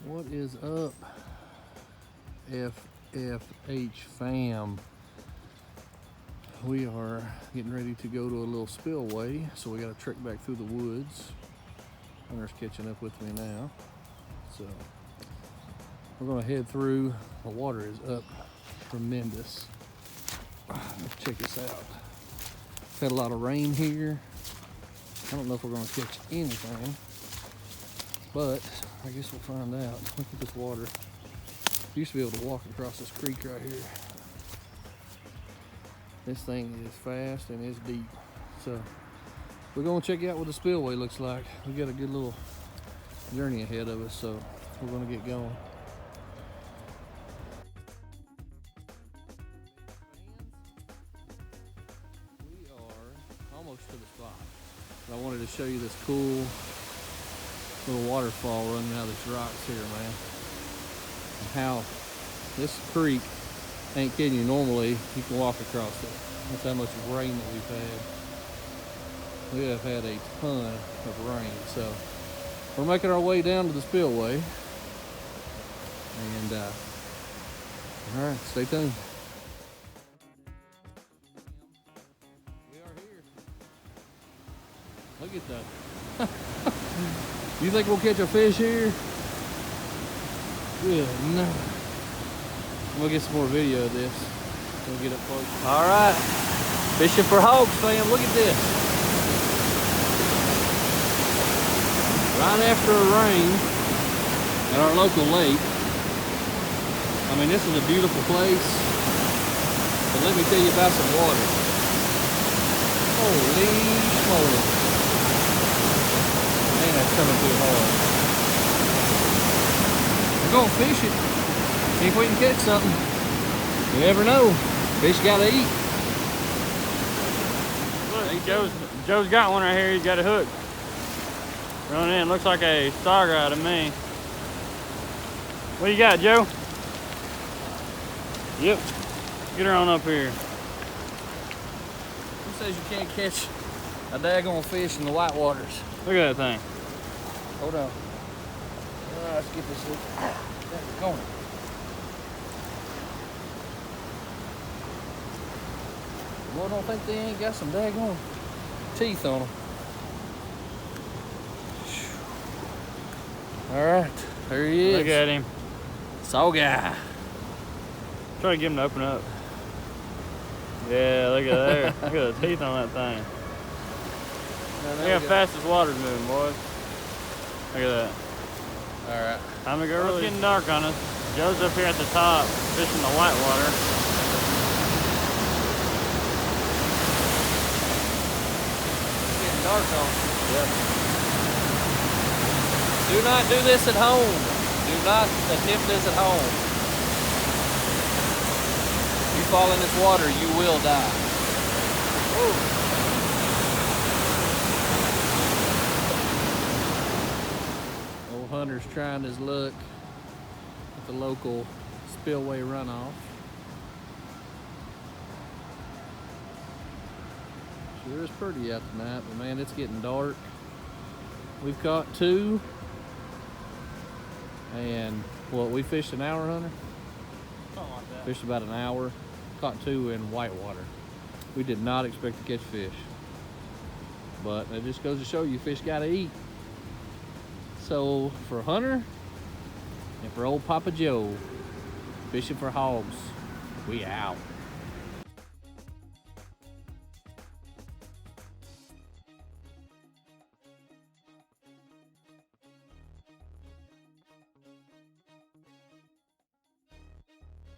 What is up, FFH fam? We are getting ready to go to a little spillway, so we got to trek back through the woods. Hunter's catching up with me now, so we're going to head through. The water is up tremendous. Let's check this out. Had a lot of rain here. I don't know if we're going to catch anything, but I guess we'll find out. Look at this water. Used to be able to walk across this creek right here. This thing is fast and it's deep. So we're gonna check out what the spillway looks like. We got a good little journey ahead of us, so we're gonna get going. We are almost to the spot. I wanted to show you this cool little waterfall running out of these rocks here, man. And how this creek, ain't kidding you, normally you can walk across it. That's how much rain that we've had. We have had a ton of rain, so we're making our way down to the spillway. And all right, stay tuned. We are here. Look at that. You think we'll catch a fish here? Good no. We'll get some more video of this. We'll get up close. All right, fishing for hogs, fam. Look at this. Right after a rain at our local lake. I mean, this is a beautiful place. But let me tell you about some water. Holy moly. Man, that's coming through hard. We're going fishing. See if we can catch something. You never know. Fish gotta eat. Look, Joe's got one right here. He's got a hook. Running in. Looks like a saugeye to me. What do you got, Joe? Yep. Get her on up here. Who says you can't catch a daggone fish in the white waters? Look at that thing. Hold on. Let's get this going. Boy, I don't think they ain't got some daggone teeth on them. All right, there he is. Look at him. Saugeye. Try to get him to open up. Yeah, look at there. Look at the teeth on that thing. Look how fast this water's moving, boys. Look at that. All right. Time to go. It's getting dark on us. Joe's up here at the top fishing the white water. It's getting dark on. Yep. Do not do this at home. Do not attempt this at home. If you fall in this water, you will die. Woo. Old Hunter's trying his luck at the local spillway runoff. Sure is pretty out tonight, but man, it's getting dark. We've caught two, and what, we fished an hour, Hunter? Something like that. Fished about an hour, caught two in whitewater. We did not expect to catch fish, but it just goes to show you fish gotta eat. So for Hunter and for old Papa Joe, fishing for hogs, we out.